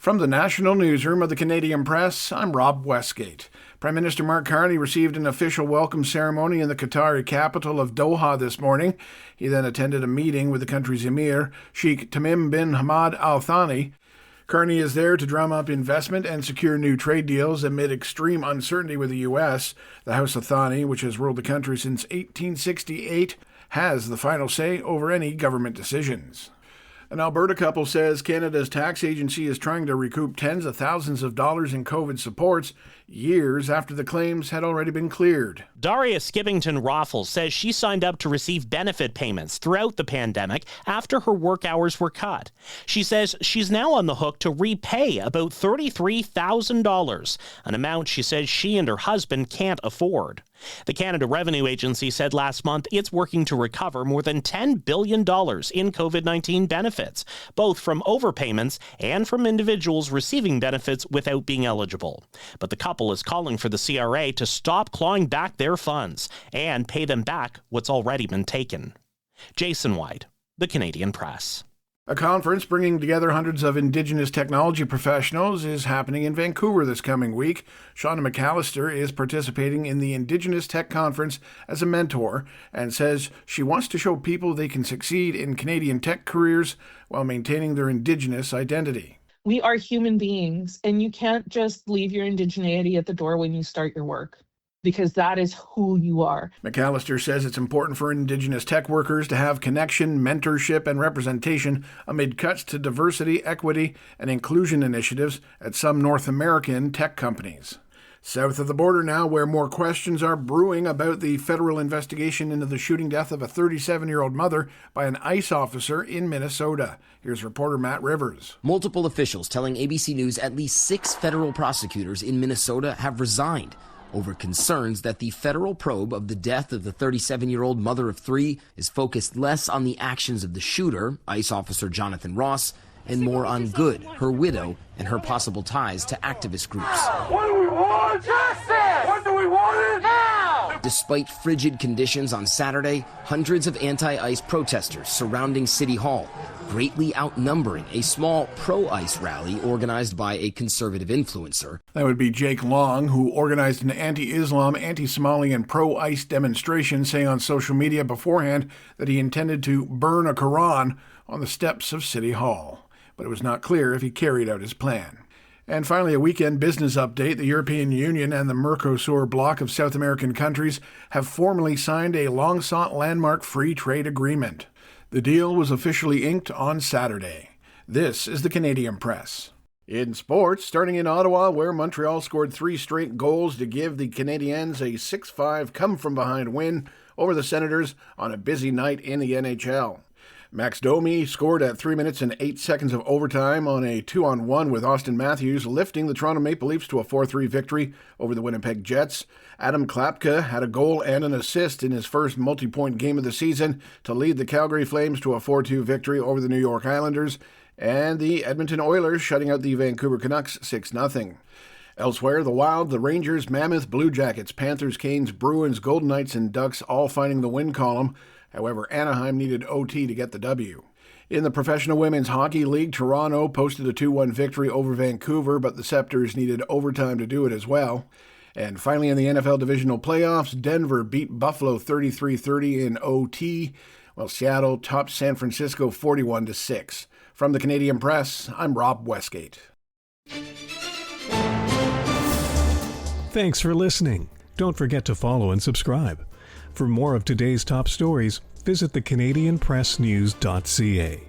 From the National Newsroom of the Canadian Press, I'm Rob Westgate. Prime Minister Mark Carney received an official welcome ceremony in the Qatari capital of Doha this morning. He then attended a meeting with the country's emir, Sheikh Tamim bin Hamad Al Thani. Carney is there to drum up investment and secure new trade deals amid extreme uncertainty with the U.S. The House of Thani, which has ruled the country since 1868, has the final say over any government decisions. An Alberta couple says Canada's tax agency is trying to recoup tens of thousands of dollars in COVID supports years after the claims had already been cleared. Daria Skivington-Raffles says she signed up to receive benefit payments throughout the pandemic after her work hours were cut. She says she's now on the hook to repay about $33,000, an amount she says she and her husband can't afford. The Canada Revenue Agency said last month it's working to recover more than $10 billion in COVID-19 benefits, both from overpayments and from individuals receiving benefits without being eligible. But the couple is calling for the CRA to stop clawing back their funds and pay them back what's already been taken. Jason White, the Canadian Press. A conference bringing together hundreds of Indigenous technology professionals is happening in Vancouver this coming week. Shauna McAllister is participating in the Indigenous Tech Conference as a mentor and says she wants to show people they can succeed in Canadian tech careers while maintaining their Indigenous identity. We are human beings, and you can't just leave your indigeneity at the door when you start your work, because that is who you are. McAllister says it's important for Indigenous tech workers to have connection, mentorship, and representation amid cuts to diversity, equity, and inclusion initiatives at some North American tech companies. South of the border now, where more questions are brewing about the federal investigation into the shooting death of a 37-year-old mother by an ICE officer in Minnesota. Here's reporter Matt Rivers. Multiple officials telling ABC News at least 6 federal prosecutors in Minnesota have resigned over concerns that the federal probe of the death of the 37-year-old mother of 3 is focused less on the actions of the shooter, ICE officer Jonathan Ross, and more on Good, her widow, and her possible ties to activist groups. What do we want? Justice! What do we want it now? Despite frigid conditions on Saturday, hundreds of anti-ICE protesters surrounding City Hall, greatly outnumbering a small pro-ICE rally organized by a conservative influencer. That would be Jake Long, who organized an anti-Islam, anti-Somali, and pro-ICE demonstration, saying on social media beforehand that he intended to burn a Quran on the steps of City Hall. But it was not clear if he carried out his plan. And finally, a weekend business update. The European Union and the Mercosur bloc of South American countries have formally signed a long-sought landmark free trade agreement. The deal was officially inked on Saturday. This is the Canadian Press. In sports, starting in Ottawa, where Montreal scored 3 straight goals to give the Canadiens a 6-5 come-from-behind win over the Senators on a busy night in the NHL. Max Domi scored at 3 minutes and 8 seconds of overtime on a 2-on-1 with Austin Matthews, lifting the Toronto Maple Leafs to a 4-3 victory over the Winnipeg Jets. Adam Klapka had a goal and an assist in his first multi-point game of the season to lead the Calgary Flames to a 4-2 victory over the New York Islanders, and the Edmonton Oilers shutting out the Vancouver Canucks 6-0. Elsewhere, the Wild, the Rangers, Mammoth, Blue Jackets, Panthers, Canes, Bruins, Golden Knights, and Ducks all finding the win column. However, Anaheim needed OT to get the W. In the Professional Women's Hockey League, Toronto posted a 2-1 victory over Vancouver, but the Scepters needed overtime to do it as well. And finally, in the NFL Divisional Playoffs, Denver beat Buffalo 33-30 in OT, while Seattle topped San Francisco 41-6. From the Canadian Press, I'm Rob Westgate. Thanks for listening. Don't forget to follow and subscribe. For more of today's top stories, visit thecanadianpressnews.ca.